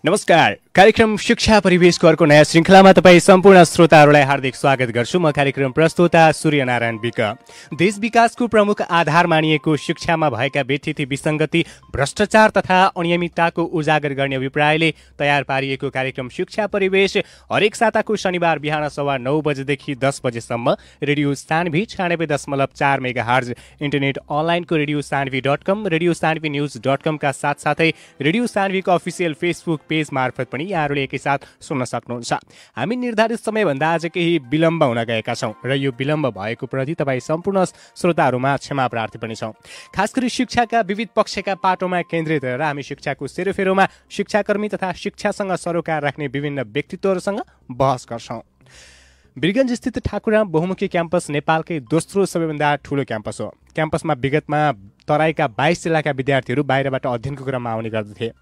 नमस्कार। कार्यक्रम शिक्षा परिवेशको अर्को नयाँ श्रृङ्खलामा तपाईँ सम्पूर्ण श्रोताहरूलाई हार्दिक स्वागत गर्छु। म कार्यक्रम प्रस्तोता सूर्यनारायण विक। देश विकासको प्रमुख आधार मानिएको शिक्षामा भएका व्यथिति विसङ्गति, भ्रष्टाचार तथा अनियमितताको उजागर गर्ने अभिप्रायले तयार पारिएको कार्यक्रम शिक्षा परिवेश हरेक साताको शनिबार बिहान 9:15 बजेदेखि 10 बजेसम्म रेडियो सान्वी 96.4 मेगाहर्ज, इन्टरनेट अनलाइनको रेडियो सान्वी.com, रेडियो सान्वी न्युज.com का साथसाथै रेडियो सान्वीको अफिसियल फेसबुक पेज मार्फत पनि यहाँहरूले एकैसाथ सुन्न सक्नुहुन्छ। हामी निर्धारित समयभन्दा आज केही विलम्ब हुन गएका छौँ र यो विलम्ब भएको प्रति तपाईँ सम्पूर्ण श्रोताहरूमा क्षमा प्रार्थी पनि छौँ। खास गरी शिक्षाका विविध पक्षका पाटोमा केन्द्रित रहेर हामी शिक्षाको सेरोफेरोमा शिक्षाकर्मी तथा शिक्षासँग सरोकार राख्ने विभिन्न व्यक्तित्वहरूसँग बहस गर्छौँ। वीरगञ्ज स्थित ठाकुराम बहुमुखी क्याम्पस नेपालकै दोस्रो सबैभन्दा ठुलो क्याम्पस हो। क्याम्पसमा विगतमा तराईका 22 जिल्लाका विद्यार्थीहरू बाहिरबाट अध्ययनको क्रममा आउने गर्दथे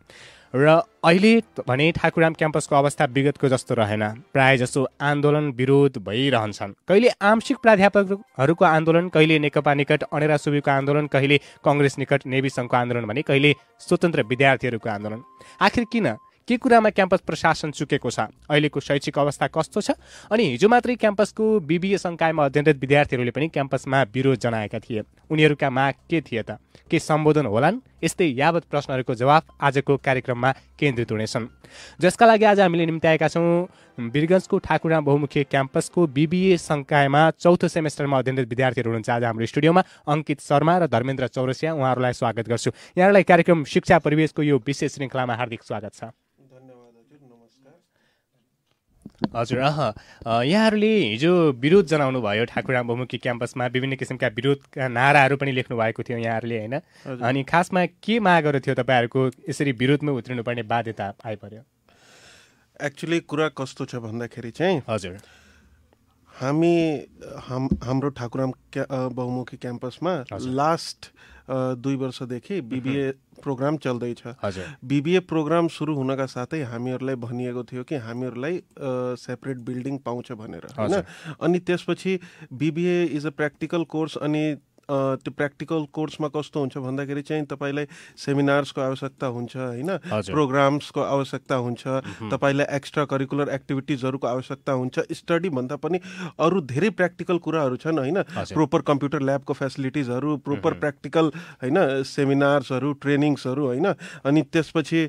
र अहिले भने ठाकुराम क्याम्पसको अवस्था विगतको जस्तो रहेन। प्राय जसो आन्दोलन विरोध भइरहन्छन्। कहिले आंशिक प्राध्यापकहरूको आन्दोलन, कहिले नेकपा निकट अनेरा सुबीको आन्दोलन, कहिले कङ्ग्रेस निकट नेवी सङ्घको आन्दोलन भने कहिले स्वतन्त्र विद्यार्थीहरूको आन्दोलन। आखिर किन? के कुरामा क्याम्पस प्रशासन चुकेको छ? अहिलेको शैक्षिक अवस्था कस्तो छ? अनि हिजो मात्रै क्याम्पसको बीबीए संकायमा अध्ययनरत विद्यार्थीहरूले पनि क्याम्पसमा विरोध जनाएका थिए। उनीहरूका माग के थिए त? के सम्बोधन होलान्? यस्तै यावत प्रश्नहरूको जवाफ आजको कार्यक्रममा केन्द्रित हुनेछन्, जसका लागि आज हामीले निम्त्याएका छौँ वीरगञ्जको ठाकुराम बहुमुखी क्याम्पसको बीबीए संकायमा चौथो सेमेस्टरमा अध्ययनरत विद्यार्थीहरू हुनुहुन्छ आज हाम्रो स्टुडियोमा। अङ्कित शर्मा र धर्मेन्द्र चौरसिया, उहाँहरूलाई स्वागत गर्छु। यहाँहरूलाई कार्यक्रम शिक्षा परिवेशको यो विशेष श्रृङ्खलामा हार्दिक स्वागत छ। हजुर, यहाँहरूले हिजो विरोध जनाउनु भयो ठाकुराम बहुमुखी क्याम्पसमा, विभिन्न किसिमका विरोधका नाराहरू पनि लेख्नु भएको थियो यहाँहरूले, होइन? अनि खासमा के मागहरू थियो तपाईँहरूको यसरी विरोधमा उत्रिनुपर्ने बाध्यता आइपर्यो? एक्चुअली कुरा कस्तो छ भन्दाखेरि चाहिँ हजुर, हाम्रो ठाकुराम बहुमुखी क्याम्पसमा लास्ट 2 वर्षदेखि बीबीए प्रोग्राम चल्दैछ। बीबीए प्रोग्राम सुरु हुनका साथै हामीहरूलाई भनिएको थियो कि हामीहरूलाई सेपरेट बिल्डिङ पाउँछ भनेर, होइन? अनि त्यसपछि BBA is a practical course. अनि त्यो प्र्याक्टिकल कोर्समा कस्तो हुन्छ भन्दाखेरि चाहिँ तपाईँलाई सेमिनार्सको आवश्यकता हुन्छ, होइन? प्रोग्राम्सको आवश्यकता हुन्छ, तपाईँलाई एक्स्ट्रा करिकुलर एक्टिभिटिजहरूको आवश्यकता हुन्छ। स्टडी भन्दा पनि अरू धेरै प्र्याक्टिकल कुराहरू छन्, होइन? प्रोपर कम्प्युटर ल्याबको फेसिलिटिजहरू, प्रोपर प्र्याक्टिकल, होइन, सेमिनार्सहरू, ट्रेनिङ्सहरू, होइन? अनि त्यसपछि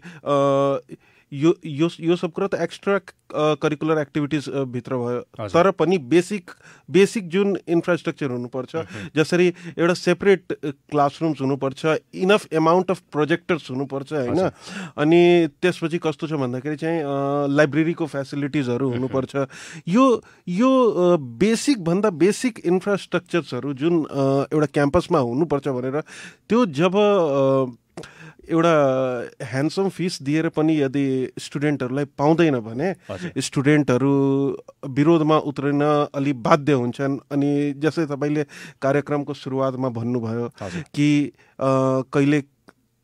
यो सब कुरा त एक्स्ट्रा करिकुलर एक्टिभिटिज भित्र भयो। तर पनि बेसिक जुन इन्फ्रास्ट्रक्चर हुनुपर्छ, जसरी एउटा सेपरेट क्लासरुम्स हुनुपर्छ, इनफ एमाउन्ट अफ प्रोजेक्टर्स हुनुपर्छ, होइन? अनि त्यसपछि कस्तो छ भन्दाखेरि चाहिँ लाइब्रेरीको फेसिलिटिजहरू हुनुपर्छ। यो बेसिक भन्दा बेसिक इन्फ्रास्ट्रक्चर्सहरू जुन एउटा क्याम्पसमा हुनुपर्छ भनेर, त्यो जब एउटा ह्यान्डसम फिस दिएर पनि यदि स्टुडेन्टहरूलाई पाउँदैन भने स्टुडेन्टहरू विरोधमा उत्रिन अलि बाध्य हुन्छन्। अनि जस्तै तपाईँले कार्यक्रमको सुरुवातमा भन्नुभयो कि कहिले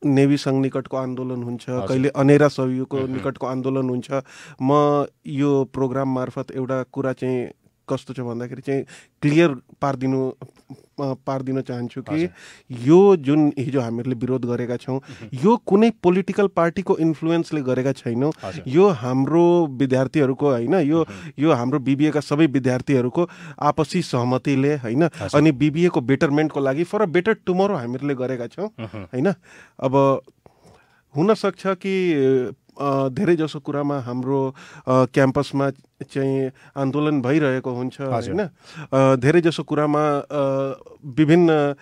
नेवी सङ्घ निकटको आन्दोलन हुन्छ, कहिले अनेरा सविको निकटको आन्दोलन हुन्छ। म यो प्रोग्राम मार्फत एउटा कुरा चाहिँ कस्तो छ भन्दाखेरि चाहिँ क्लियर पारिदिन चाहन्छु कि यो जुन हिजो हामीहरूले विरोध गरेका छौँ, यो कुनै पोलिटिकल पार्टीको इन्फ्लुएन्सले गरेका छैनौँ। यो हाम्रो विद्यार्थीहरूको, होइन, यो हाम्रो बीबीएका सबै विद्यार्थीहरूको आपसी सहमतिले, होइन, अनि बीबीएको बेटरमेन्टको लागि, फर अ बेटर टुमोरो हामीहरूले गरेका छौँ, होइन? अब हुनसक्छ कि धेरै जसो कुरामा हाम्रो क्याम्पसमा चाहिँ आन्दोलन भइरहेको हुन्छ, होइन? धेरै जसो कुरामा विभिन्न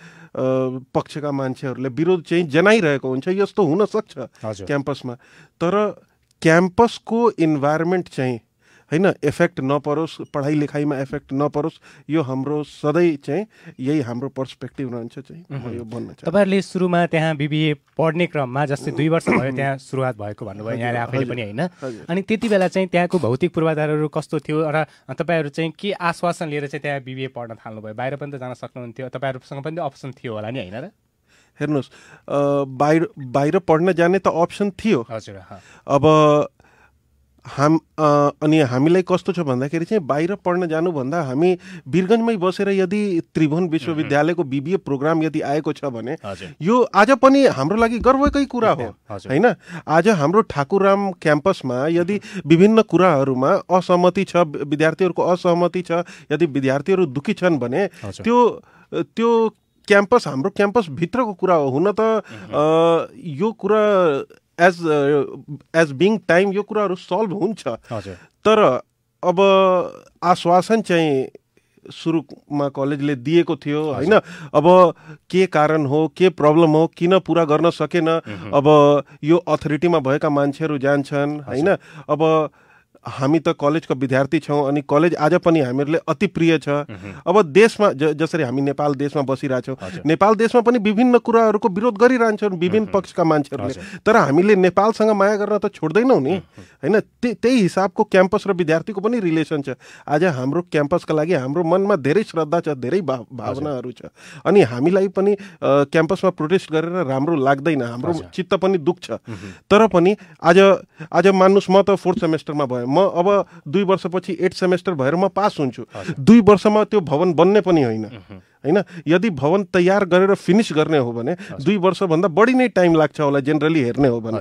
पक्षका मान्छेहरूले विरोध चाहिँ जनाइरहेको हुन्छ, यस्तो हुनसक्छ क्याम्पसमा। तर क्याम्पसको इन्भाइरोमेन्ट चाहिँ, होइन, इफेक्ट नपरोस्, पढाइ लेखाइमा इफेक्ट नपरोस्, यो हाम्रो सधैँ चाहिँ यही हाम्रो पर्सपेक्टिभ रहन्छ चाहिँ म यो भन्न चाहन्छु। तपाईँहरूले सुरुमा त्यहाँ बीबीए पढ्ने क्रममा जस्तै 2 वर्ष भयो त्यहाँ सुरुवात भएको भन्नुभयो यहाँले आफैले पनि, होइन? अनि त्यति बेला चाहिँ त्यहाँको भौतिक पूर्वाधारहरू कस्तो थियो र तपाईँहरू चाहिँ के आश्वासन लिएर चाहिँ त्यहाँ बीबीए पढ्न थाल्नुभयो? बाहिर पनि त जान सक्नुहुन्थ्यो, तपाईँहरूसँग पनि त अप्सन थियो होला नि, होइन र? हेर्नुहोस्, बाहिर पढ्न जाने त अप्सन थियो। हजुर। अब अनि हामीलाई कस्तो छ भन्दाखेरि चाहिँ बाहिर पढ्न जानुभन्दा हामी वीरगञ्जमै बसेर यदि त्रिभुवन विश्वविद्यालयको बीबीए प्रोग्राम यदि आएको छ भने यो आज पनि हाम्रो लागि गर्वकै कुरा हो हैन। आज हाम्रो ठाकुराम क्याम्पसमा यदि विभिन्न कुराहरूमा असहमति छ, विद्यार्थीहरूको असहमति छ, यदि विद्यार्थीहरू दुखी छन् भने त्यो क्याम्पस हाम्रो क्याम्पस भित्रको कुरा हो। हुन त यो कुरा एज बिङ टाइम यो कुराहरू सल्भ हुन्छ, तर अब आश्वासन चाहिँ सुरुमा कलेजले दिएको थियो हैन। अब के कारण हो, के प्रब्लम हो, किन पूरा गर्न सकेन, अब यो अथोरिटीमा भएका मान्छेहरू जान्छन् हैन। अब हामी त कलेजको विद्यार्थी छौँ अनि कलेज आज पनि हामीहरूले अति प्रिय छ। अब देशमा जसरी हामी नेपाल देशमा बसिरहेछौँ, नेपाल देशमा पनि विभिन्न कुराहरूको विरोध गरिरहन्छन् विभिन्न पक्षका मान्छेहरूले, तर हामीले नेपालसँग माया गर्न त छोड्दैनौँ नि हैन। त्यही हिसाबको क्याम्पस र विद्यार्थीको पनि रिलेसन छ। आज हाम्रो क्याम्पसका लागि हाम्रो मनमा धेरै श्रद्धा छ, धेरै भावनाहरू छ, अनि हामीलाई पनि क्याम्पसमा प्रोटेस्ट गरेर राम्रो लाग्दैन, हाम्रो चित्त पनि दुख्छ। तर पनि आज मान्नुहोस् म त 4th सेमेस्टरमा भयो, म अब 2 वर्षपछि 8th सेमेस्टर भएर म पास हुन्छु। 2 वर्षमा त्यो भवन बन्ने पनि होइन हैन। यदि भवन तयार गरेर फिनिश गर्ने हो भने 2 वर्षभन्दा बढी नै टाइम लाग्छ होला जेनरली हेर्ने हो भने।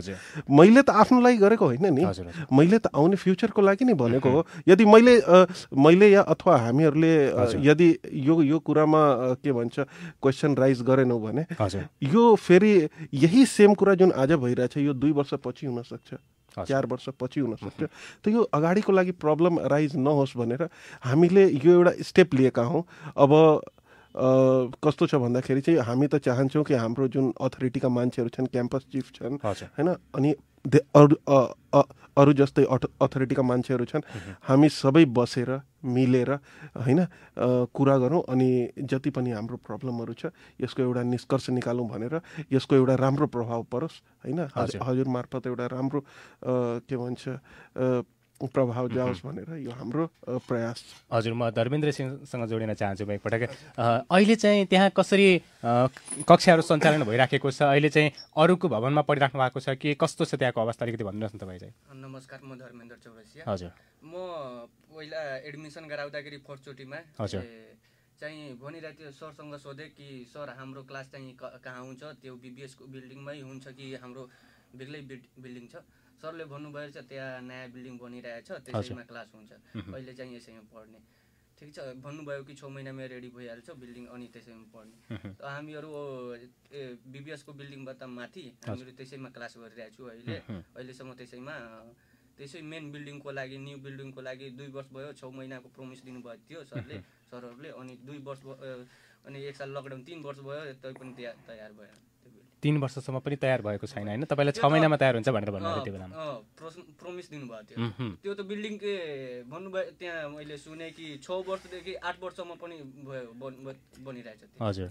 मैले त आफ्नो लागि गरेको होइन नि, मैले त आउने फ्युचरको लागि नै भनेको हो। यदि मैले या अथवा हामीहरूले यदि यो कुरामा के भन्छ क्वेसन राइज गरेनौँ भने यो फेरि यही सेम कुरा जुन आज भइरहेछ यो 2 वर्षपछि हुन सक्छ, 4 वर्षपछि हुन सक्छ। त यो अगाडिको लागि प्रब्लम राइज नहोस् भनेर हामीले यो एउटा स्टेप लिएका हौँ। अब कस्तो छ भन्दाखेरि चाहिँ हामी त चाहन्छौँ कि हाम्रो जुन अथोरिटीका मान्छेहरू छन्, क्याम्पस चिफ छन् हैन, अनि अरू जस्तै अथोरिटीका मान्छेहरू छन्, हामी सबै बसेर मिलेर हैन कुरा गरौँ अनि जति पनि हाम्रो प्रब्लमहरू छ यसको एउटा निष्कर्ष निकालौँ भनेर, यसको एउटा राम्रो प्रभाव परोस् हैन, हजुर मार्फत एउटा राम्रो के भन्छ प्रभाव जाओस् भनेर यो हाम्रो प्रयास। हजुर, म धर्मेन्द्र सिंहसँग जोडिन चाहन्छु एकपटक। अहिले चाहिँ त्यहाँ कसरी कक्षाहरू सञ्चालन भइराखेको छ? अहिले चाहिँ अरूको भवनमा पढिराख्नु भएको छ कि कस्तो छ त्यहाँको अवस्था? अलिकति भन्नुहोस् न तपाईँ चाहिँ। नमस्कार, म धर्मेन्द्र चौरसिया। हजुर, म पहिला एडमिसन गराउँदाखेरि फर्स्टचोटिमा चाहिँ भनिरहेको थियो, सरसँग सोधेँ कि सर हाम्रो क्लास चाहिँ कहाँ हुन्छ, त्यो बीबीएसको बिल्डिङमै हुन्छ कि हाम्रो बेग्लै बिल्डिङ छ? सरले भन्नुभयो चाहिँ त्यहाँ नयाँ बिल्डिङ बनिरहेछ, त्यसैमा क्लास हुन्छ, अहिले चाहिँ यसैमा पढ्ने। ठिक छ भन्नुभयो कि 6 महिनामा रेडी भइहाल्छ बिल्डिङ, अनि त्यसैमा पढ्ने। हामीहरू बीबीएसको बिल्डिङबाट माथि हामीहरू त्यसैमा क्लास गरिरहेको छु अहिलेसम्म। त्यसै मेन बिल्डिङको लागि, न्यू बिल्डिङको लागि 2 वर्ष भयो, 6 महिनाको प्रोमिस दिनुभएको थियो सरहरूले, अनि 2 वर्ष अनि 1 साल लकडाउन, 3 वर्ष भयो, तै पनि तयार भयो। 3 वर्षसम्म पनि तयार भएको छैन हैन? तपाईँलाई 6 महिनामा तयार हुन्छ भनेर भन्नुभयो त्यो बेलामा। प्रोमिस दिनुभएको थियो। त्यो त बिल्डिङ के भन्नुभयो, त्यहाँ मैले सुने कि 6 वर्षदेखि 8 वर्षसम्म पनि बनिरहेछ। हजुर,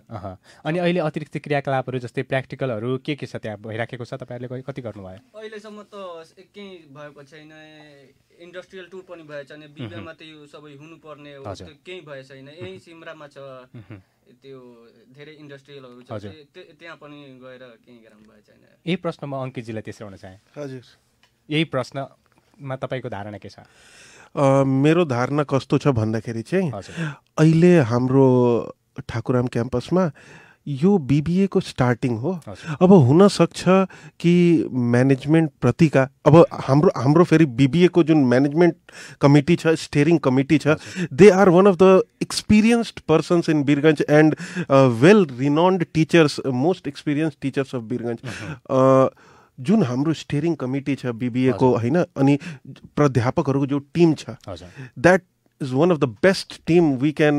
अनि अहिले अतिरिक्त क्रियाकलापहरू जस्तै प्र्याक्टिकलहरू के छ त्यहाँ भइराखेको छ? तपाईँहरूले कति गर्नुभयो? अहिलेसम्म त केही भएको छैन। इन्डस्ट्रियल टुर पनि भएको छैन, बिबिएमा त यो सबै हुनुपर्ने हो, त्यो केही भएको छैन। यही सिमरामा छ, त्यो धेरै इन्डस्ट्रियलहरू छ, त्यहाँ पनि गएर केही गराउनु भएको छैन। यही प्रश्न म अङ्कितजीलाई तेस्राउन चाहे। हजुर, यही प्रश्नमा तपाईँको धारणा के छ? मेरो धारणा कस्तो छ भन्दाखेरि चाहिँ अहिले हाम्रो ठाकुराम क्याम्पसमा यो बीबीए को स्टार्टिङ हो। अब हुन सक्छ कि म्यानेजमेन्ट प्रतिका अब हाम्रो फेरि बीबीए को जुन म्यानेजमेन्ट कमिटी छ, स्टेयरिङ कमिटी छ, they are one of the experienced persons in Birgunj and well renowned teachers, most experienced teachers of Birgunj. जुन हाम्रो स्टेयरिङ कमिटी छ बीबीए को हैन, अनि प्राध्यापकहरूको जो टिम छ, that is one of the best team we can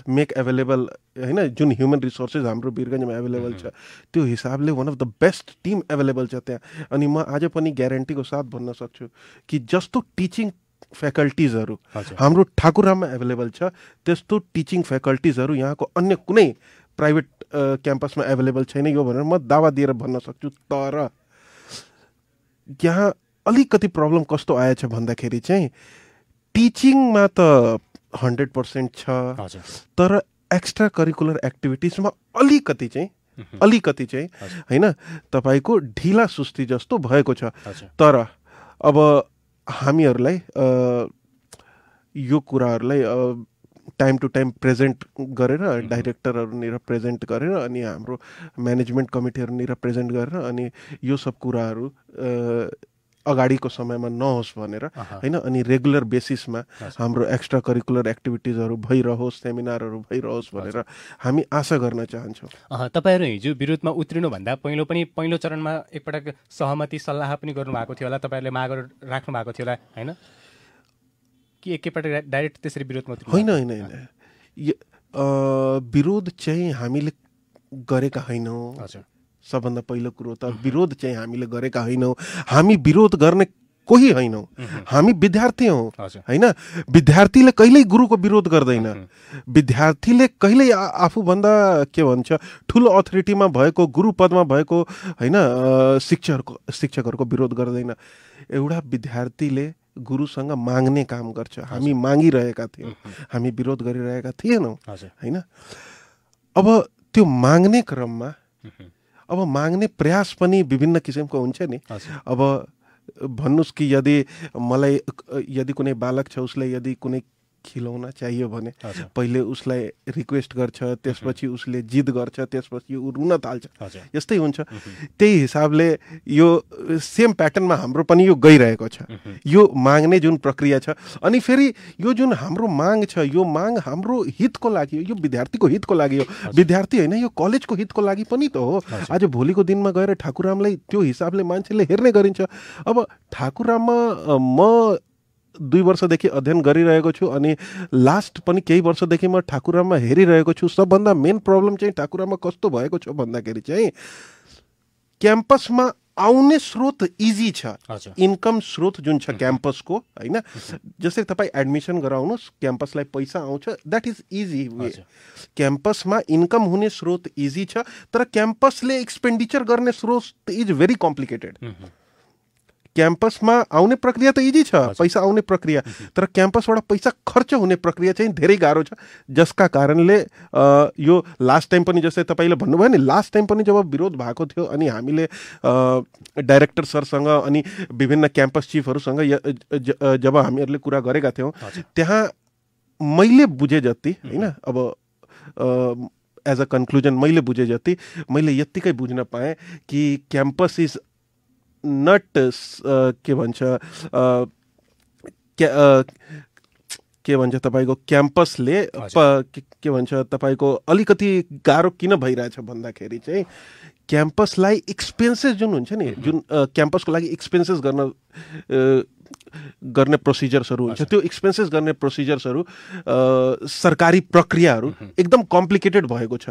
make available हैन। जुन ह्युमन रिसोर्सेस हाम्रो वीरगञ्जमा एभाइलेबल छ त्यो हिसाबले one of the best team available छ त्यहाँ। अनि म आज पनि ग्यारेन्टीको साथ भन्न सक्छु कि जस्तो टिचिङ फ्याकल्टिजहरू हाम्रो ठाकुराममा एभाइलेबल छ त्यस्तो टिचिङ फ्याकल्टिजहरू यहाँको अन्य कुनै प्राइभेट क्याम्पसमा एभाइलेबल छैन, यो भनेर म दावा दिएर भन्न सक्छु। तर यहाँ अलिकति प्रब्लम कस्तो आएछ भन्दाखेरि चाहिँ टिचिङमा त 100% छ, तर एक्स्ट्रा करिकुलर एक्टिभिटिजमा अलिकति चाहिँ हैन तपाईको ढिला सुस्ती जस्तो भएको छ। तर अब हामीहरूलाई यो कुराहरूलाई टाइम टु टाइम प्रेजेन्ट गरेर डाइरेक्टरहरूनिर प्रेजेन्ट गरेर अनि हाम्रो म्यानेजमेन्ट कमिटीहरूनिर प्रेजेन्ट गरेर अनि यो सब कुराहरू अगाडिको समयमा नहोस् भनेर हैन अनि रेगुलर बेसिसमा हाम्रो एक्स्ट्रा करिकुलर एक्टिभिटिजहरू भइरहोस्, सेमिनारहरू भइरहोस् भनेर हामी आशा गर्न चाहन्छौँ। तपाईहरु हिजो विरोधमा उत्रिनुभन्दा पहिलो चरणमा एकपटक सहमति सल्लाह पनि गर्नुभएको थियो होला, तपाईहरुले मागहरू राख्नु भएको थियो होला हैन कि एकैपटक डाइरेक्ट त्यसरी विरोधमा उत्रिनु? होइन, विरोध चाहिँ हामीले गरेका होइनौँ। सबभन्दा पहिलो कुरो त विरोध चाहिँ हामीले गरेका होइनौँ। हामी विरोध गर्ने कोही होइनौँ, हामी विद्यार्थी हौँ हैन। विद्यार्थीले कहिल्यै गुरुको विरोध गर्दैन। विद्यार्थीले कहिल्यै आफूभन्दा के भन्छ ठुलो अथोरिटीमा भएको, गुरु पदमा भएको हैन शिक्षकहरूको विरोध गर्दैन। एउटा विद्यार्थीले गुरुसँग माग्ने काम गर्छ। हामी मागिरहेका थियौँ, हामी विरोध गरिरहेका थिएनौँ हैन। अब त्यो माग्ने क्रममा अब माग्ने प्रयास पनि विभिन्न किसिमको हुन्छ नि। अब भन्नुस् कि यदि कुनै बालक छ, उसलाई यदि कुनै खिलौना चाहियो भने पहिले उसलाई रिक्वेस्ट गर्छ, त्यसपछि उसले जिद गर्छ, त्यसपछि ऊ रुन थाल्छ, यस्तै हुन्छ। त्यही हिसाबले यो सेम प्याटर्नमा हाम्रो पनि यो गइरहेको छ। यो माग्ने जुन प्रक्रिया छ, अनि फेरि यो जुन हाम्रो माग छ, यो माग हाम्रो हितको लागि हो, यो विद्यार्थीको हितको लागि हो, विद्यार्थी होइन यो कलेजको हितको लागि पनि त हो। आज भोलिको दिनमा गएर ठाकुरामलाई त्यो हिसाबले मान्छेले हेर्ने गरिन्छ। अब ठाकुराममा म 2 वर्षदेखि अध्ययन गरिरहेको छु अनि लास्ट पनि केही वर्षदेखि म ठाकुराममा हेरिरहेको छु। सबभन्दा मेन प्रब्लम चाहिँ ठाकुराममा कस्तो भएको छ भन्दाखेरि चाहिँ क्याम्पसमा आउने स्रोत इजी छ, इन्कम स्रोत जुन छ क्याम्पसको हैन। जस्तै तपाईँ एडमिसन गराउनुहोस्, क्याम्पसलाई पैसा आउँछ, द्याट इज इजी वे। क्याम्पसमा इन्कम हुने स्रोत इजी छ, तर क्याम्पसले एक्सपेन्डिचर गर्ने स्रोत इज भेरी कम्प्लिकेटेड। क्याम्पसमा आउने प्रक्रिया त इजी छ, पैसा आउने प्रक्रिया, तर क्याम्पसबाट पैसा खर्च हुने प्रक्रिया चाहिँ धेरै गाह्रो छ। जसका कारणले यो लास्ट टाइम पनि जस्तै तपाईँले भन्नुभयो नि, लास्ट टाइम पनि जब विरोध भएको थियो अनि हामीले डाइरेक्टर सरसँग अनि विभिन्न क्याम्पस चिफहरूसँग जब हामीहरूले कुरा गरेका थियौँ, त्यहाँ मैले बुझे जति हैन, अब एज अ कन्क्लुजन मैले बुझे जति मैले यत्तिकै बुझ्न पाएँ कि क्याम्पस इज नट के भन्छ के भन्छ तपाईँको क्याम्पसले के भन्छ तपाईँको अलिकति गाह्रो किन भइरहेछ भन्दाखेरि चाहिँ क्याम्पसलाई एक्सपेन्सेस जुन हुन्छ नि, जुन क्याम्पसको लागि एक्सपेन्सेस गर्ने प्रोसिजर्सहरू हुन्छ, त्यो एक्सपेन्सेस गर्ने प्रोसिजर्सहरू सरकारी प्रक्रियाहरू एकदम कम्प्लिकेटेड भएको छ।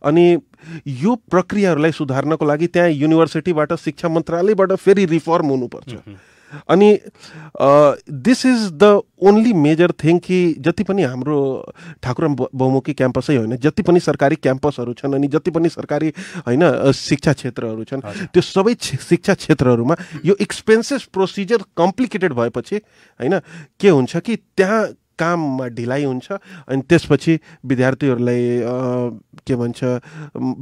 अनि यो प्रक्रियाहरूलाई सुधार्नको लागि त्यहाँ युनिभर्सिटीबाट, शिक्षा मन्त्रालयबाट फेरि रिफर्म हुनुपर्छ। अनि this is the only major thing कि जति पनि हाम्रो ठाकुराम बहुमुखी क्याम्पसै होइन, जति पनि सरकारी क्याम्पसहरू छन् अनि जति पनि सरकारी होइन शिक्षा क्षेत्रहरू छन्, त्यो सबै शिक्षा क्षेत्रहरूमा यो एक्सपेन्सेस प्रोसिजर कम्प्लिकेटेड भएपछि होइन के हुन्छ कि त्यहाँ काममा ढिलाइ हुन्छ अनि त्यसपछि विद्यार्थीहरूलाई के भन्छ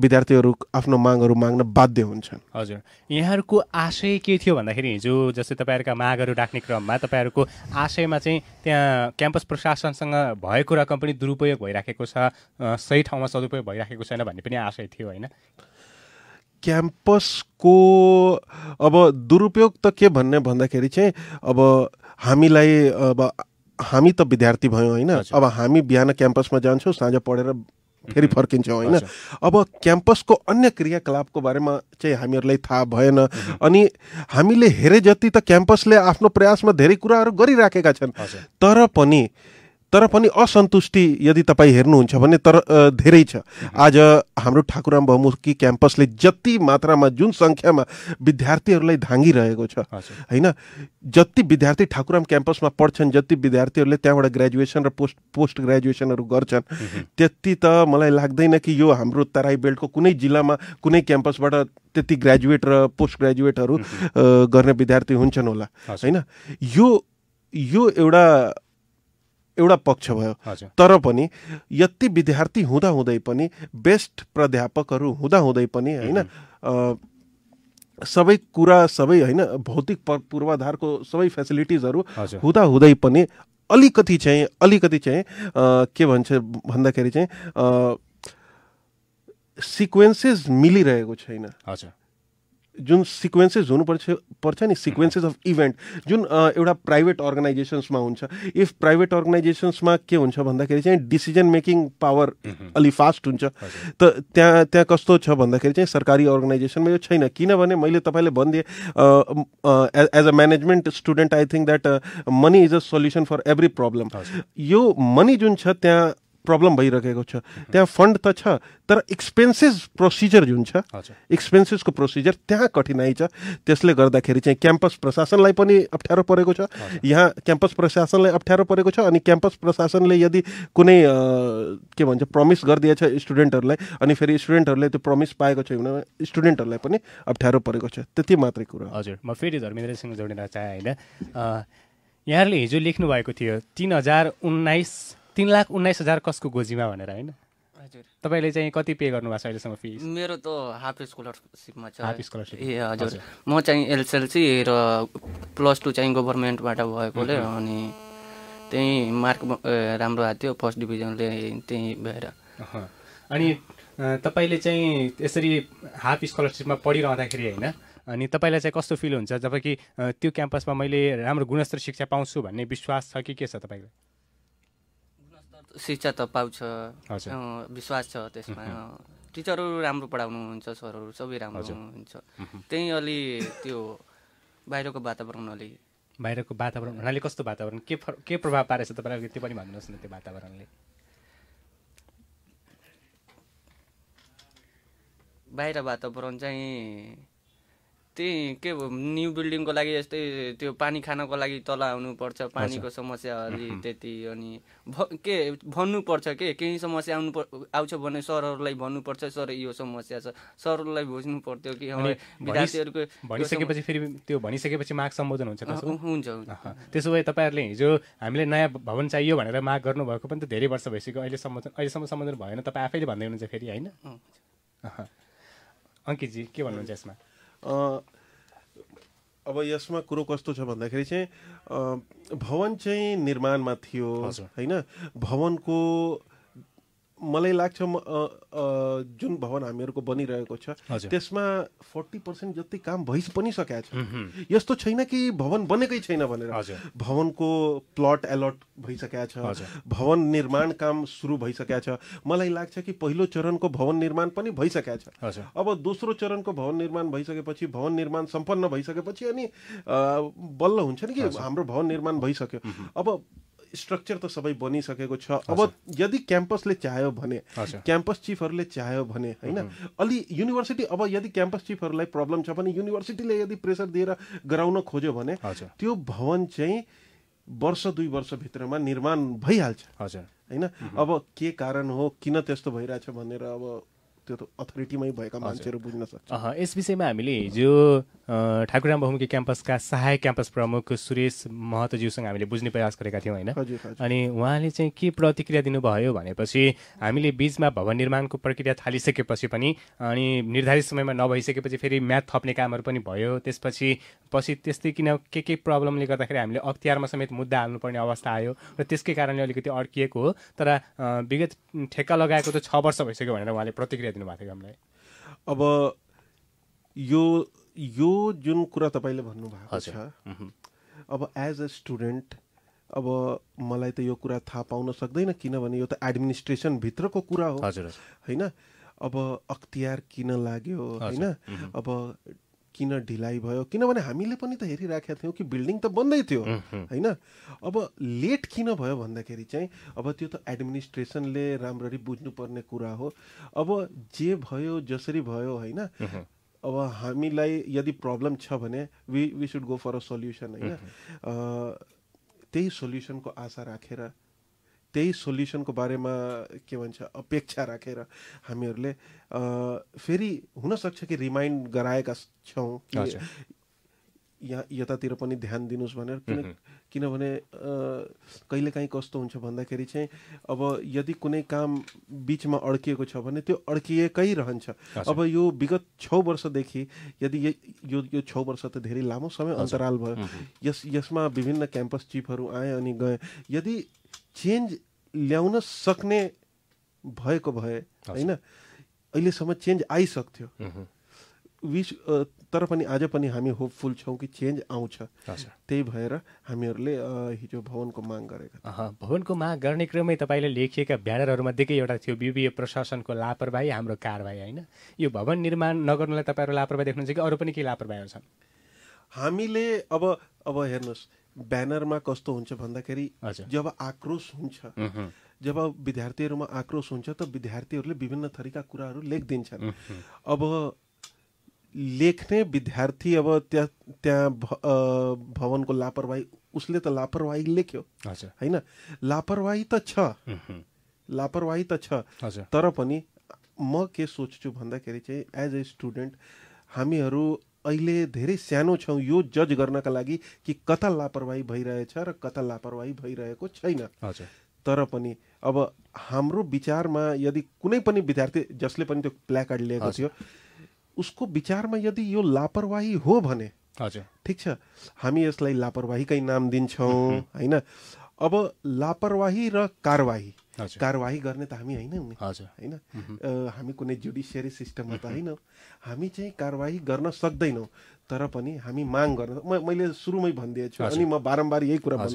विद्यार्थीहरू आफ्नो मागहरू माग्न बाध्य हुन्छन्। हजुर, यहाँहरूको आशय के थियो भन्दाखेरि हिजो जस्तै तपाईँहरूका मागहरू राख्ने क्रममा तपाईँहरूको आशयमा चाहिँ त्यहाँ क्याम्पस प्रशासनसँग भएको रकम पनि दुरुपयोग भइराखेको छ, सही ठाउँमा सदुपयोग भइराखेको छैन भन्ने पनि आशय थियो होइन? क्याम्पसको अब दुरुपयोग त के भन्दाखेरि चाहिँ अब हामी त विद्यार्थी भयौँ होइन। अब हामी बिहान क्याम्पसमा जान्छौँ, साँझ पढेर फेरि फर्किन्छौँ होइन। अब क्याम्पसको अन्य क्रियाकलापको बारेमा चाहिँ हामीहरूलाई थाहा भएन। अनि हामीले हेरे जति त क्याम्पसले आफ्नो प्रयासमा धेरै कुराहरू गरिराखेका छन्, तर पनि असन्तुष्टि यदि तपाईँ हेर्नुहुन्छ भने धेरै छ। आज हाम्रो ठाकुराम बहुमुखी क्याम्पसले जति मात्रामा, जुन सङ्ख्यामा विद्यार्थीहरूलाई धाङ्गिरहेको छ होइन, जति विद्यार्थी ठाकुराम क्याम्पसमा पढ्छन्, जति विद्यार्थीहरूले त्यहाँबाट ग्रेजुएसन र पोस्ट ग्रेजुएसनहरू गर्छन्, त्यति त मलाई लाग्दैन कि यो हाम्रो तराई बेल्टको कुनै जिल्लामा कुनै क्याम्पसबाट त्यति ग्रेजुएट र पोस्ट ग्रेजुएटहरू गर्ने विद्यार्थी हुन्छन् होला होइन। यो एउटा पक्ष भयो। तर पनि यति विद्यार्थी हुँदाहुँदै पनि, बेस्ट प्राध्यापकहरू हुँदाहुँदै पनि होइन, सबै कुरा सबै हैन भौतिक पूर्वाधारको सबै फेसिलिटिजहरू हजुर। हुँदै पनि अलिकति चाहिँ के भन्छ भन्दाखेरि चाहिँ सिक्वेन्सेस मिलिरहेको छैन। हजुर। जुन सिक्वेन्सेस पर्छ नि सिक्वेन्सेस अफ इभेन्ट जुन एउटा प्राइभेट अर्गनाइजेसन्समा हुन्छ। इफ प्राइभेट अर्गनाइजेसन्समा के हुन्छ भन्दाखेरि चाहिँ डिसिजन मेकिङ पावर अलि फास्ट हुन्छ। त त्यहाँ कस्तो छ भन्दाखेरि चाहिँ सरकारी अर्गनाइजेसनमा यो छैन। किनभने मैले तपाईँले भनिदिएँ as a management student I think that money is a solution for every problem. यो मनी जुन छ त्यहाँ प्रब्लम भइरहेको छ। त्यहाँ फन्ड त छ तर एक्सपेन्सेस प्रोसिजर जुन छ एक्सपेन्सेसको प्रोसिजर त्यहाँ कठिनाइ छ। त्यसले गर्दाखेरि चाहिँ क्याम्पस प्रशासनलाई पनि अप्ठ्यारो परेको छ। यहाँ क्याम्पस प्रशासनलाई अप्ठ्यारो परेको छ अनि क्याम्पस प्रशासनले यदि कुनै के भन्छ प्रमिस गरिदिएछ स्टुडेन्टहरूलाई अनि फेरि स्टुडेन्टहरूले त्यो प्रमिस पाएको छैन भने स्टुडेन्टहरूलाई पनि अप्ठ्यारो परेको छ। त्यति मात्रै कुरा। हजुर, म फेरि धर्मेन्द्रसँग जोडिन चाहे होइन। यहाँहरूले हिजो लेख्नु भएको थियो 3,19,000 कसको गोजीमा भनेर होइन। हजुर, तपाईँले चाहिँ कति पे गर्नुभएको छ अहिलेसम्म फिस? मेरो त हाफ स्कलरसिपमा छ। Half scholarship? ए हजुर, म चाहिँ एलएलसी र +2 चाहिँ गभर्मेन्टबाट भएकोले अनि त्यही मार्क राम्रो आएको थियो फर्स्ट डिभिजनले त्यही भएर। अनि तपाईँले चाहिँ यसरी हाफ स्कलरसिपमा पढिरहँदाखेरि होइन अनि तपाईँलाई चाहिँ कस्तो फिल हुन्छ जब कि त्यो क्याम्पसमा मैले राम्रो गुणस्तर शिक्षा पाउँछु भन्ने विश्वास छ कि के छ तपाईँलाई? शिक्षा त पाउँछ, विश्वास छ त्यसमा। टिचरहरू राम्रो पढाउनुहुन्छ, सरहरू सबै राम्रो हुनुहुन्छ। त्यही अलि त्यो बाहिरको वातावरण अलि बाहिरको वातावरण भन्नाले कस्तो वातावरण के प्रभाव पारेछ तपाईँलाई त्यो पनि भन्नुहोस् न। त्यो वातावरणले बाहिर वातावरण चाहिँ त्यही के न्यू बिल्डिङको लागि यस्तै त्यो पानी खानको लागि तल आउनुपर्छ, पानीको समस्या अलि त्यति। अनि के भन्नुपर्छ केही समस्या आउँछ भने सरहरूलाई भन्नुपर्छ सर यो समस्या छ, सरहरूलाई बुझ्नु पर्थ्यो कि विद्यार्थीहरूको भनिसकेपछि फेरि त्यो भनिसकेपछि माग सम्बोधन हुन्छ। हुन्छ। त्यसो भए तपाईँहरूले हिजो हामीले नयाँ भवन चाहियो भनेर माग गर्नुभएको पनि त धेरै वर्ष भइसक्यो, अहिलेसम्म सम्बोधन भएन। तपाईँ आफैले भन्दै हुनुहुन्छ फेरि होइन। अङ्कितजी के भन्नुहुन्छ यसमा? अब यसमा कुरो कस्तो छ भन्दाखेरि चाहिँ भवन चाहिँ निर्माणमा थियो होइन। भवनको मलाई लाग्छ जुन भवन हामीहरूको बनिरहेको छ त्यसमा 40% जति काम भइ पनि सकेको छ। यस्तो छैन कि भवन बनेकै छैन भनेर। भवनको प्लट अलट भइसकेको छ, भवन निर्माण काम सुरु भइसकेको छ। मलाई लाग्छ कि पहिलो चरणको भवन निर्माण पनि भइसकेको छ। अब दोस्रो चरणको भवन निर्माण भइसकेपछि भवन निर्माण सम्पन्न भइसकेपछि अनि बल्ल हुन्छ नि कि हाम्रो भवन निर्माण भइसक्यो। अब स्ट्रक्चर त सबै बनिसकेको छ। अब यदि क्याम्पसले चाह्यो भने, क्याम्पस चिफहरूले चाह्यो भने होइन, अलि युनिभर्सिटी अब यदि क्याम्पस चिफहरूलाई प्रब्लम छ भने युनिभर्सिटीले यदि प्रेसर दिएर गराउन खोज्यो भने त्यो भवन चाहिँ वर्ष 2 वर्षभित्रमा निर्माण भइहाल्छ होइन। अब के कारण हो, किन त्यस्तो भइरहेछ भनेर अब त्यो त अथोरिटीमै भएका मान्छेहरू बुझ्न सक्छ। यस विषयमा हामीले हिजो ठाकुरराम बहुमुखी क्याम्पसका सहायक क्याम्पस प्रमुख सुरेश महतोज्यूसँग हामीले बुझ्ने प्रयास गरेका थियौँ होइन। अनि उहाँले चाहिँ के प्रतिक्रिया दिनुभयो भनेपछि हामीले बिचमा भवन निर्माणको प्रक्रिया थालिसकेपछि पनि अनि निर्धारित समयमा नभइसकेपछि फेरि म्याथ थप्ने कामहरू पनि भयो। त्यसपछि त्यस्तै किन के प्रब्लमले गर्दाखेरि हामीले अख्तियारमा समेत मुद्दा हाल्नुपर्ने अवस्था आयो र त्यसकै कारणले अलिकति अड्किएको हो। तर विगत ठेक्का लगाएको त 6 वर्ष भइसक्यो भनेर उहाँले प्रतिक्रिया दिनुभएको थियो हामीलाई। अब यो जुन कुरा तपाईँले भन्नुभएको छ, अब एज अ स्टुडेन्ट अब मलाई त यो कुरा थाहा पाउन सक्दैन किनभने यो त एडमिनिस्ट्रेसन भित्रको कुरा हो होइन। अब अख्तियार किन लाग्यो होइन, अब किन ढिलाइ भयो, किनभने हामीले पनि त हेरिराखेका थियौँ कि बिल्डिङ त बन्दै थियो होइन। अब लेट किन भयो भन्दाखेरि चाहिँ अब त्यो त एडमिनिस्ट्रेसनले राम्ररी बुझ्नुपर्ने कुरा हो। अब जे भयो जसरी भयो होइन, अब हामीलाई यदि प्रब्लम छ भने we should go for a solution होइन। त्यही सोल्युसनको आशा राखेर, त्यही सोल्युसनको बारेमा के भन्छ अपेक्षा राखेर हामीहरूले फेरि हुनसक्छ कि रिमाइन्ड गराएका छौँ कि यहाँ यतातिर पनि ध्यान दिनुस् भनेर किनभने कहिलेकाहीँ कस्तो हुन्छ भन्दाखेरि चाहिँ अब यदि कुनै काम बिचमा अड्किएको छ भने त्यो अड्किएकै रहन्छ। अब यो विगत 6 वर्षदेखि यदि यो 6 वर्ष त धेरै लामो समय अन्तराल भयो, यसमा विभिन्न क्याम्पस चिफहरू आए अनि गए। यदि चेन्ज ल्याउन सक्ने भएको भए होइन, अहिलेसम्म चेन्ज आइसक्थ्यो। तर पनि आज पनि हामी होपफुल छौँ कि चेन्ज आउँछ। त्यही भएर हामीहरूले हिजो भवनको माग गरेका। भवनको माग गर्ने क्रममै तपाईँले लेखिएका ब्यानरहरूमध्येकै एउटा थियो बिबिए प्रशासनको लापरवाही हाम्रो कारवाही, होइन? यो भवन निर्माण नगर्नुलाई तपाईँहरू लापरवाही देख्नुहुन्छ कि अरू पनि केही लापरवाहीहरू छन्? हामीले अब हेर्नुहोस्, ब्यानरमा कस्तो हुन्छ भन्दाखेरि जब आक्रोश हुन्छ, जब विद्यार्थीहरूमा आक्रोश हुन्छ त विद्यार्थीहरूले विभिन्न थरीका कुराहरू लेखिदिन्छन्। अब लेख्ने विद्यार्थी अब त्यहाँ भवनको लापरवाही, उसले त लापरवाही लेख्यो होइन, लापरवाही त छ। तर पनि म के सोच्छु भन्दाखेरि चाहिँ एज ए स्टुडेन्ट हामीहरू अहिले धेरै सानो छौँ यो जज गर्नका लागि कि कता लापरवाही भइरहेछ र कता लापरवाही भइरहेको छैन। तर पनि अब हाम्रो विचारमा यदि कुनै पनि विद्यार्थी जसले पनि त्यो प्ल्याकार्ड लिएको थियो उसको विचारमा यदि यो लापरवाही हो भने ठिक छ, हामी यसलाई लापरवाहीकै नाम दिन्छौँ होइन। अब लापरवाही र कारवाही गर्ने त हामी होइन, हामी कुनै जुडिसियरी सिस्टममा त होइन, हामी चाहिँ कारवाही गर्न सक्दैनौँ। तर पनि हामी माग गर्न, मैले सुरुमै भनिदिएछु अनि म बारम्बार यही कुरा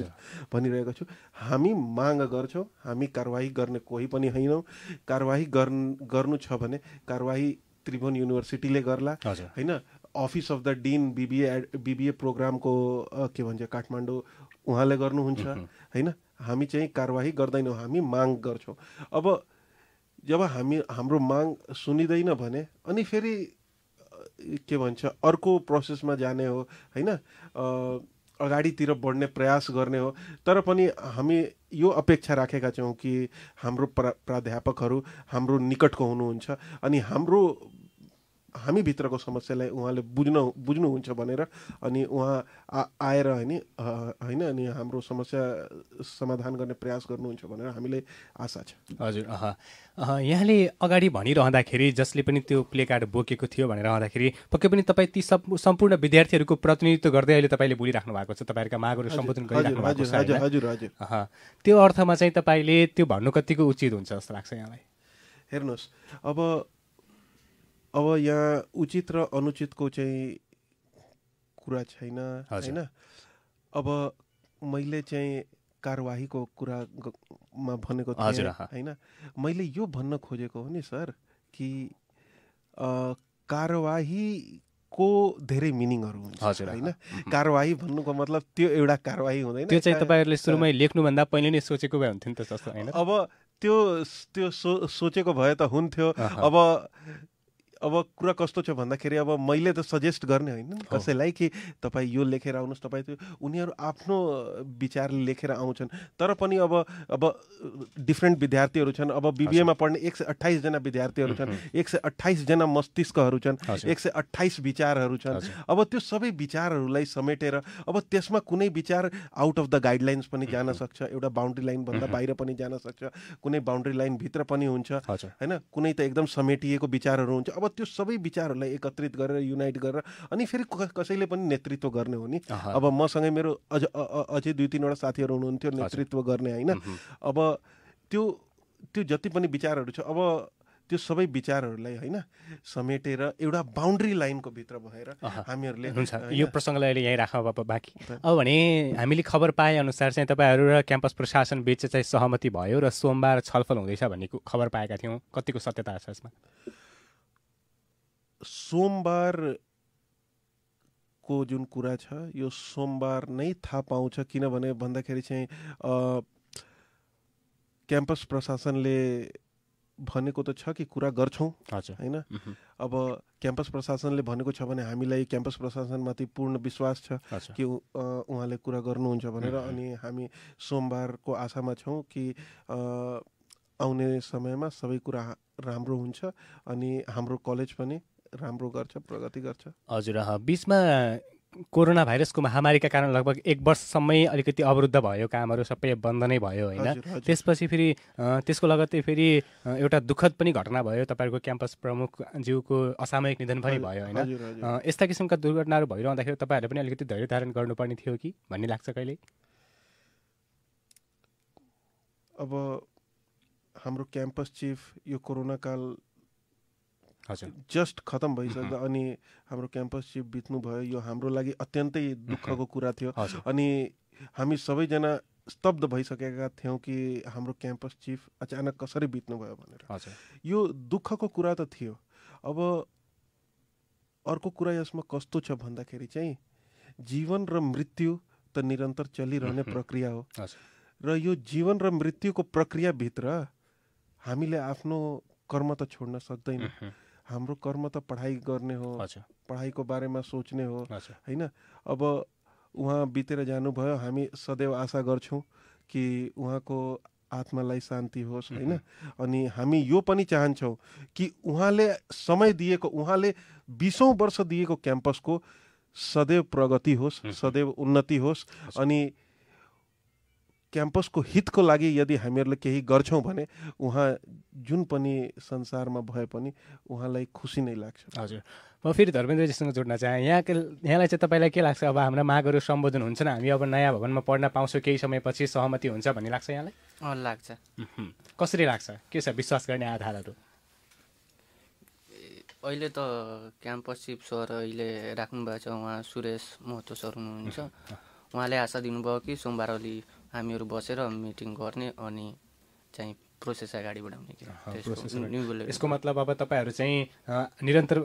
भनिरहेको छु, हामी माग गर्छौँ, हामी कारवाही गर्ने कोही पनि होइनौँ। कारवाही गर्नु छ भने कारवाही त्रिभुवन युनिभर्सिटीले गर्ला होइन, office of the dean BBA प्रोग्रामको के भन्छ काठमाडौँ उहाँले गर्नुहुन्छ होइन। हामी चाहिँ कारवाही गर्दैनौँ, हामी माग गर्छौँ। अब जब हाम्रो माग सुनिँदैन भने अनि फेरि के भन्छ अर्को प्रोसेसमा जाने हो होइन, अगाडितिर बढ्ने प्रयास गर्ने हो। तर पनि हामी यो अपेक्षा राखेका छौँ कि हाम्रो प्राध्यापकहरू हाम्रो निकटको हुनुहुन्छ अनि हामी भित्रको समस्यालाई उहाँले बुझ्नुहुन्छ भनेर अनि उहाँ आएर होइन अनि हाम्रो समस्या समाधान गर्ने प्रयास गर्नुहुन्छ भनेर हामीले आशा छ। हजुर, यहाँले अगाडि भनिरहँदाखेरि जसले पनि त्यो प्ले कार्ड बोकेको थियो भनेर रहँदाखेरि पक्कै पनि तपाईँ ती सम्पूर्ण विद्यार्थीहरूको प्रतिनिधित्व गर्दै अहिले तपाईँले बोलिराख्नु भएको छ, तपाईँहरूका मागहरू सम्बोधन गरिराख्नु भएको छ। हजुर। त्यो अर्थमा चाहिँ तपाईँले त्यो भन्नु कतिको उचित हुन्छ जस्तो लाग्छ यहाँलाई? हेर्नुहोस्, अब यहाँ उचित र अनुचितको चाहिँ कुरा छैन होइन। अब मैले चाहिँ कारवाहीको कुरामा भनेको थिएँ होइन, मैले यो भन्न खोजेको हो नि सर कि कारवाहीको धेरै मिनिङहरू हुन्छ होइन। कारवाही भन्नुको मतलब त्यो एउटा कारवाही हुँदैन, त्यो चाहिँ तपाईँहरूले सुरुमै लेख्नुभन्दा पहिले नै सोचेको भए हुन्थ्यो नि त जस्तो होइन। अब त्यो सोचेको भए त हुन्थ्यो। अब कुरा कस्तो छ भन्दाखेरि अब मैले त सजेस्ट गर्ने होइन कसैलाई कि तपाईँ यो लेखेर आउनुहोस्, तपाईँ त्यो उनीहरू आफ्नो विचार लेखेर आउँछन्। तर पनि अब डिफ्रेन्ट विद्यार्थीहरू छन्। अब बिबिएमा पढ्ने 128 जना विद्यार्थीहरू छन्, 128 जना मस्तिष्कहरू छन्, 128 विचारहरू छन्। अब त्यो सबै विचारहरूलाई समेटेर अब त्यसमा कुनै विचार आउट अफ द गाइडलाइन्स पनि जान सक्छ, एउटा बााउन्ड्री लाइन भन्दा बाहिर पनि जान सक्छ, कुनै बााउन्ड्री लाइन भित्र पनि हुन्छ होइन, कुनै त एकदम समेटिएको विचारहरू हुन्छ। अब त्यो सबै विचारहरूलाई एकत्रित गरेर युनाइट गरेर अनि फेरि कसैले पनि नेतृत्व गर्ने हो नि। अब मसँगै मेरो अझै 2-3 वटा साथीहरू हुनुहुन्थ्यो नेतृत्व गर्ने होइन। अब त्यो जति पनि विचारहरू छ अब त्यो सबै विचारहरूलाई होइन समेटेर एउटा बााउन्ड्री लाइनको भित्र भएर हामीहरूले यो प्रसङ्गलाई अहिले यहीँ राख्नु बाँकी। अब भने हामीले खबर पाए अनुसार चाहिँ तपाईँहरू र क्याम्पस प्रशासन बीच चाहिँ सहमति भयो र सोमबार छलफल हुँदैछ भन्ने खबर पाएका थियौँ, कतिको सत्यता छ यसमा? सोमबारको जुन कुरा छ यो सोमबार नै थाहा पाउँछ, किनभने भन्दाखेरि चाहिँ क्याम्पस प्रशासनले भनेको त छ कि कुरा गर्छौँ होइन। अब क्याम्पस प्रशासनले भनेको छ भने हामीलाई क्याम्पस प्रशासनमाथि पूर्ण विश्वास छ कि उहाँले कुरा गर्नुहुन्छ भनेर। अनि हामी सोमबारको आशामा छौँ कि आउने समयमा सबै कुरा राम्रो हुन्छ अनि हाम्रो कलेज पनि राम्रो गर्छ, प्रगति गर्छ। हजुर, बिचमा कोरोना भाइरसको महामारीका कारण लगभग 1 वर्षसम्मै अलिकति अवरुद्ध भयो, कामहरू सबै बन्द नै भयो होइन। त्यसपछि फेरि त्यसको लगत्तै फेरि एउटा दुःखद पनि घटना भयो, तपाईँहरूको क्याम्पस प्रमुखज्यूको असामयिक निधन पनि भयो होइन। यस्ता किसिमका दुर्घटनाहरू भइरहँदाखेरि तपाईँहरूले पनि अलिकति धैर्य धारण गर्नुपर्ने थियो कि भन्ने लाग्छ कहिले? अब हाम्रो क्याम्पस चिफ यो कोरोना काल जस्ट खतम भइसक्दा अनि हाम्रो क्याम्पस चिफ बित्नु भयो, यो हाम्रो लागि अत्यन्तै दुःखको कुरा थियो। अनि हामी सबैजना स्तब्ध भइसकेका थियौँ कि हाम्रो क्याम्पस चिफ अचानक कसरी बित्नु भयो भनेर। यो दुःखको कुरा त थियो। अब अर्को कुरा यसमा कस्तो छ भन्दाखेरि चाहिँ जीवन र मृत्यु त निरन्तर चलिरहने प्रक्रिया हो र यो जीवन र मृत्युको प्रक्रियाभित्र हामीले आफ्नो कर्म त छोड्न सक्दैन। हाम्रो कर्म त पढाइ गर्ने हो, पढाइको बारेमा सोच्ने हो होइन। अब उहाँ बितेर जानुभयो, हामी सदैव आशा गर्छौँ कि उहाँको आत्मालाई शान्ति होस् होइन। अनि हामी यो पनि चाहन्छौँ कि उहाँले समय दिएको, उहाँले 20औं वर्ष दिएको क्याम्पसको सदैव प्रगति होस्, सदैव उन्नति होस्। अनि क्याम्पसको हितको लागि यदि हामीहरूले केही गर्छौँ भने उहाँ जुन पनि संसारमा भए पनि उहाँलाई खुसी नै लाग्छ। हजुर, म फेरि धर्मेन्द्रजीसँग जोड्न चाहेँ। यहाँलाई चाहिँ तपाईँलाई के लाग्छ, अब हाम्रा मागहरू सम्बोधन हुन्छन्, हामी अब नयाँ भवनमा पढ्न पाउँछौँ, केही समयपछि सहमति हुन्छ भन्ने लाग्छ यहाँलाई? लाग्छ। कसरी लाग्छ, के छ विश्वास गर्ने आधारहरू? अहिले त क्याम्पस चिफ सर अहिले राख्नुभएको छ, उहाँ सुरेश महतो सर हुनुहुन्छ। उहाँले आशा दिनुभयो कि सोमबार अलि हामीहरू बसेर मिटिङ गर्ने अनि चाहिँ प्रोसेस अगाडि बढाउने। यसको मतलब अब तपाईँहरू चाहिँ निरन्तर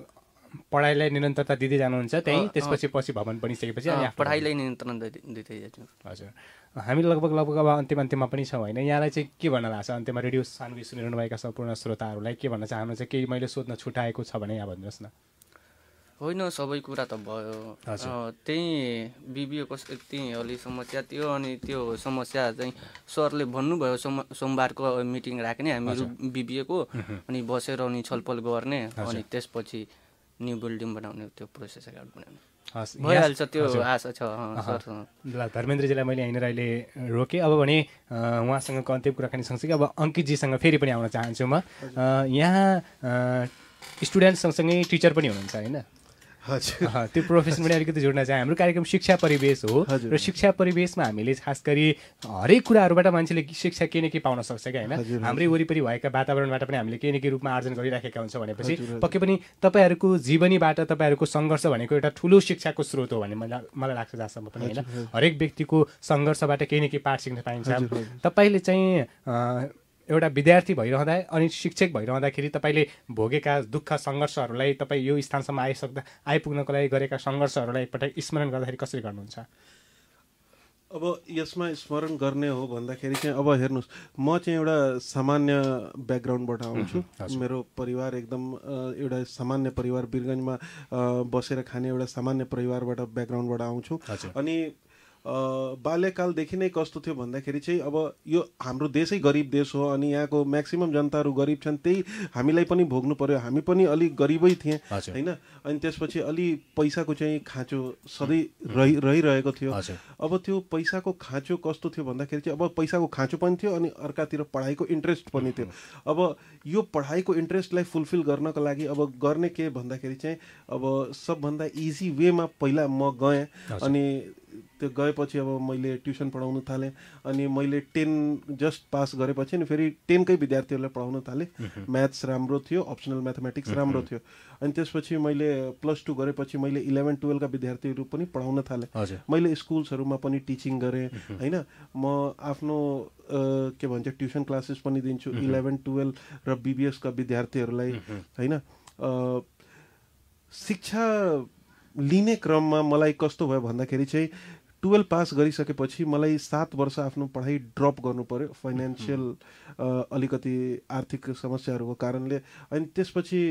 पढाइलाई निरन्तरता दिँदै जानुहुन्छ त्यहीँ, त्यसपछि भवन बनिसकेपछि पढाइलाई निरन्तरण दिँदै जान्छौँ। हजुर, हामी लगभग अब अन्तिममा पनि छौँ होइन। यहाँलाई चाहिँ के भन्न लाग्छ अन्त्यमा रेडियो सानवी सुनिरहनुभएका सम्पूर्ण श्रोताहरूलाई के भन्न चाहनुहुन्छ? केही मैले सोध्न छुटाएको छ भने यहाँ भन्नुहोस् न। होइन, सबै कुरा त भयो। त्यही बिबिएको त्यही अलि समस्या थियो अनि त्यो समस्या चाहिँ सरले भन्नुभयो सोमबारको मिटिङ राख्ने हामीहरू बिबिएको अनि बसेर अनि छलफल गर्ने अनि त्यसपछि न्यू बिल्डिङ बनाउने, त्यो प्रोसेस अगाडि बढाउने भइहाल्छ, त्यो आशा छ सरसँग। ल, धर्मेन्द्रजीलाई मैले यहीँनिर अहिले रोकेँ। अब भने उहाँसँगको अन्तिम कुराकानी सँगसँगै अब अङ्कितजीसँग फेरि पनि आउन चाहन्छु म। यहाँ स्टुडेन्ट सँगसँगै टिचर पनि हुनुहुन्छ होइन? त्यो प्रोफेसन पनि अलिकति जोड्न चाहे। हाम्रो कार्यक्रम शिक्षा परिवेश हो र शिक्षा परिवेशमा हामीले खास गरी हरेक कुराहरूबाट मान्छेले शिक्षा केही न केही पाउन सक्छ क्या होइन। हाम्रै वरिपरि भएका वातावरणबाट पनि हामीले केही न केही रूपमा आर्जन गरिराखेका हुन्छौँ भनेपछि पक्कै पनि तपाईँहरूको जीवनीबाट तपाईँहरूको सङ्घर्ष भनेको एउटा ठुलो शिक्षाको स्रोत हो भन्ने मलाई लाग्छ जहाँसम्म पनि होइन। हरेक व्यक्तिको सङ्घर्षबाट केही न केही पाठ सिक्न पाइन्छ। तपाईँले चाहिँ एउटा विद्यार्थी भइरहँदा अनि शिक्षक भइरहँदाखेरि तपाईँले भोगेका दुःख सङ्घर्षहरूलाई तपाईँ यो स्थानसम्म आइपुग्नको लागि गरेका सङ्घर्षहरूलाई एकपटक स्मरण गर्दाखेरि कसरी गर्नुहुन्छ? अब यसमा स्मरण गर्ने हो भन्दाखेरि चाहिँ अब हेर्नुहोस्, म चाहिँ एउटा सामान्य ब्याकग्राउन्डबाट आउँछु। मेरो परिवार एकदम एउटा सामान्य परिवार, वीरगन्जमा बसेर खाने एउटा सामान्य परिवारबाट ब्याकग्राउन्डबाट आउँछु। अनि बाल्यकालदेखि नै कस्तो थियो भन्दाखेरि चाहिँ अब यो हाम्रो देशै गरिब देश हो अनि यहाँको म्याक्सिमम जनताहरू गरिब छन्, त्यही हामीलाई पनि भोग्नु पर्यो। हामी पनि अलिक गरिबै थिएँ होइन। अनि त्यसपछि अलि पैसाको चाहिँ खाँचो सधैँ रहिरहेको थियो। अब त्यो पैसाको खाँचो कस्तो थियो भन्दाखेरि चाहिँ अब पैसाको खाँचो पनि थियो अनि अर्कातिर पढाइको इन्ट्रेस्ट पनि थियो। अब यो पढाइको इन्ट्रेस्टलाई फुलफिल गर्नको लागि अब गर्ने के भन्दाखेरि चाहिँ अब सबभन्दा इजी वेमा पहिला म गएँ। अनि त्यो गएपछि अब मैले ट्युसन पढाउन थालेँ अनि मैले 10 जस्ट पास गरेपछि नि फेरि 10 कै विद्यार्थीहरूलाई पढाउन थालेँ। म्याथ्स राम्रो थियो, अप्सनल म्याथमेटिक्स राम्रो थियो। अनि त्यसपछि मैले +2 गरेपछि मैले 11-12 का विद्यार्थीहरू पनि पढाउन थालेँ। मैले स्कुल्सहरूमा पनि टिचिङ गरेँ होइन। म आफ्नो के भन्छ ट्युसन क्लासेस पनि दिन्छु 11-12 र बिबिएस का विद्यार्थीहरूलाई होइन। शिक्षा लिने क्रममा मलाई कस्तो भयो भन्दाखेरि चाहिँ 12 पास गरिसकेपछि मलाई 7 वर्ष आफ्नो पढाइ ड्रप गर्नु पर्यो फाइनेन्सियल अलिकति आर्थिक समस्याहरूको कारणले। अनि त्यसपछि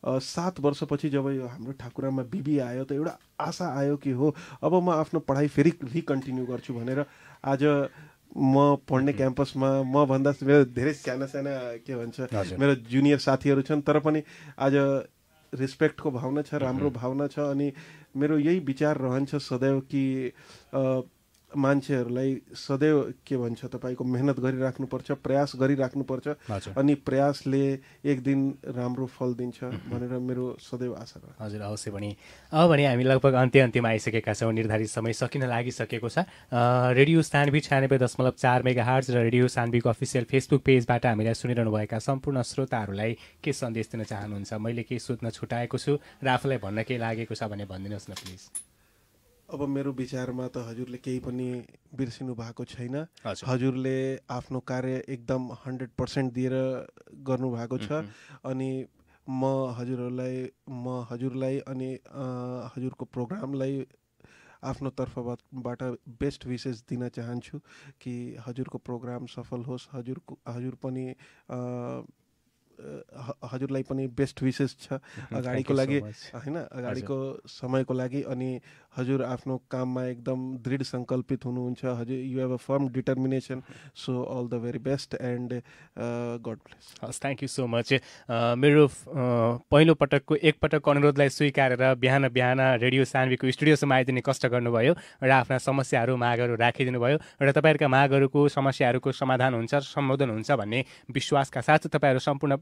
7 वर्षपछि जब यो हाम्रो ठाकुरामा बिबी आयो त एउटा आशा आयो कि हो अब म आफ्नो पढाइ फेरि रिकन्टिन्यू गर्छु भनेर आज म पढ्ने क्याम्पसमा म भन्दा मेरो धेरै साना के भन्छ मेरो जुनियर साथीहरू छन्, तर पनि आज रेस्पेक्टको भावना छ, राम्रो भावना छ। अनि मेरो यही विचार रहन्छ सदैव कि मान्छेहरूलाई सदैव के भन्छ तपाईँको मेहनत गरिराख्नुपर्छ, प्रयास गरिराख्नुपर्छ, अनि प्रयासले एक दिन राम्रो फल दिन्छ भनेर मेरो सदैव आशा रह्यो। हजुर, अवश्य पनि। अब भने हामी लगभग अन्त्यमा आइसकेका छौँ, निर्धारित समय सकिन लागिसकेको छ। रेडियो सान्वी 96.4 मेगाहर्ज र रेडियो सान्वीको अफिसियल फेसबुक पेजबाट हामीलाई सुनिरहनुभएका सम्पूर्ण श्रोताहरूलाई के सन्देश दिन चाहनुहुन्छ? मैले केही सोध्न छुटाएको छु र आफूलाई भन्न केही लागेको छ भने भनिदिनुहोस् न प्लिज। अब मेरो विचारमा त हजुरले केही पनि बिर्सिनु भएको छैन। हजुरले आफ्नो कार्य एकदम 100% दिएर गर्नुभएको छ। अनि म हजुरलाई अनि हजुरको प्रोग्रामलाई आफ्नो तर्फबाट बेस्ट विशेष दिन चाहन्छु कि हजुरको प्रोग्राम सफल होस्। हजुरलाई पनि बेस्ट विशेष छ अगाडिको लागि हैन, अगाडिको समयको लागि। अनि हजुर आफ्नो काममा एकदम दृढ सङ्कल्पित हुनुहुन्छ। हजुर you have a firm determination, so all the very best and God bless. हस्, थ्याङ्क यू सो मच। मेरो पहिलो पटकको एकपटकको अनुरोधलाई स्वीकारेर बिहान रेडियो सान्वीको स्टुडियोसम्म आइदिने कष्ट गर्नुभयो र आफ्ना समस्याहरू मागहरू राखिदिनु भयो र तपाईँहरूका मागहरूको समस्याहरूको समाधान हुन्छ, सम्बोधन हुन्छ भन्ने विश्वासका साथ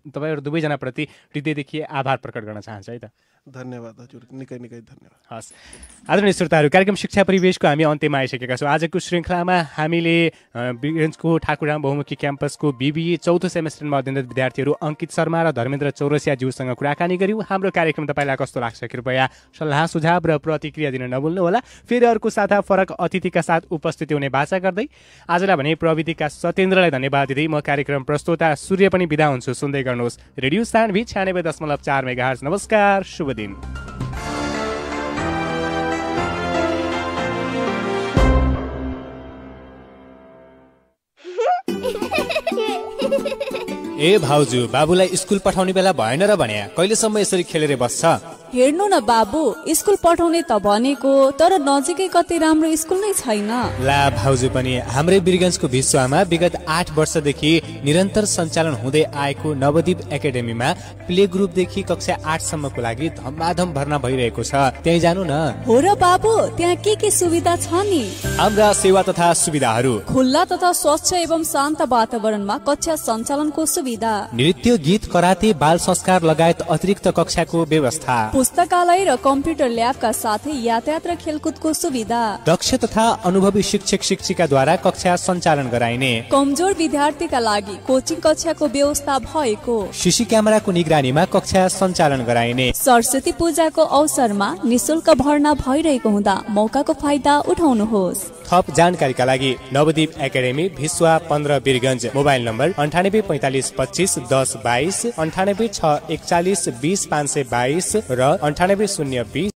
तपाईँहरू दुवैजनाप्रति हृदयदेखि आभार प्रकट गर्न चाहन्छु है त। धन्यवाद हजुर, निकै धन्यवाद। हस्, आदरणीय श्रोताहरू, कार्यक्रम शिक्षा परिवेशको हामी अन्त्यमा आइसकेका छौँ। आजको श्रृङ्खलामा हामीले वीरगञ्जको ठाकुरराम बहुमुखी क्याम्पसको BBA 4औं सेमेस्टरमा अध्ययनरत विद्यार्थीहरू अंकित शर्मा र धर्मेन्द्र चौरसियाज्यूसँग कुराकानी गऱ्यौँ। हाम्रो कार्यक्रम तपाईँलाई कस्तो लाग्छ कृपया सल्लाह सुझाव र प्रतिक्रिया दिन नभुल्नुहोला। फेरि अर्को साता फरक अतिथिका साथ उपस्थिति हुने बाचा गर्दै आजलाई भने प्रविधिका सत्येन्द्रलाई धन्यवाद दिँदै म कार्यक्रम प्रस्तोता सूर्य पनि बिदा हुन्छु। सुन्दै गर्नुहोस् रेडियो सान्वी 96.4 मेगाहर्ज। नमस्कार, शुभ दिन। ए भाउजू, बाबुलाई स्कुल पठाउने बेला भएन र भन्या, कहिलेसम्म यसरी खेलेर बस्छ? हेर्नु न बाबु, स्कुल पठाउने त भनेको, तर नजिकै कतै राम्रो स्कुल नै छैन। ला भाउजू पनि हाम्रै वीरगञ्जको भिस्वामा विगत 8 वर्षदेखि निरन्तर सञ्चालन हुँदै आएको नवदीप एकाडेमीमा प्ले ग्रुपदेखि कक्षा 8 सम्मको लागि धमाधम भर्ना भइरहेको छ। त्यही जानु न। हो र बाबु, त्यहाँ के सुविधा छ नि? हाम्रा सेवा तथा सुविधाहरू: खुल्ला तथा स्वच्छ एवं शान्त वातावरणमा कक्षा सञ्चालनको सुविधा, नृत्य, गीत, कराते, बाल संस्कार लगायत अतिरिक्त कक्षाको व्यवस्था, पुस्तकालय र कम्प्युटर ल्याबका साथै यातायात र खेलकुदको सुविधा, दक्ष तथा अनुभवी शिक्षक शिक्षिकाद्वारा कक्षा सञ्चालन गराइने, कमजोर विद्यार्थीका लागि कोचिङ कक्षाको व्यवस्था भएको, सीसी क्यामेराको निगरानीमा कक्षा सञ्चालन गराइने, सरस्वती पूजाको अवसरमा निशुल्क भर्ना भइरहेको हुँदा मौकाको फाइदा उठाउनुहोस्। थप जानकारीका लागि नवदीप एकाडेमी भिस्वा 15 वीरगञ्ज। मोबाइल नम्बर 98 45 25 10 22, 98 6 41 20 522 र 98 0 20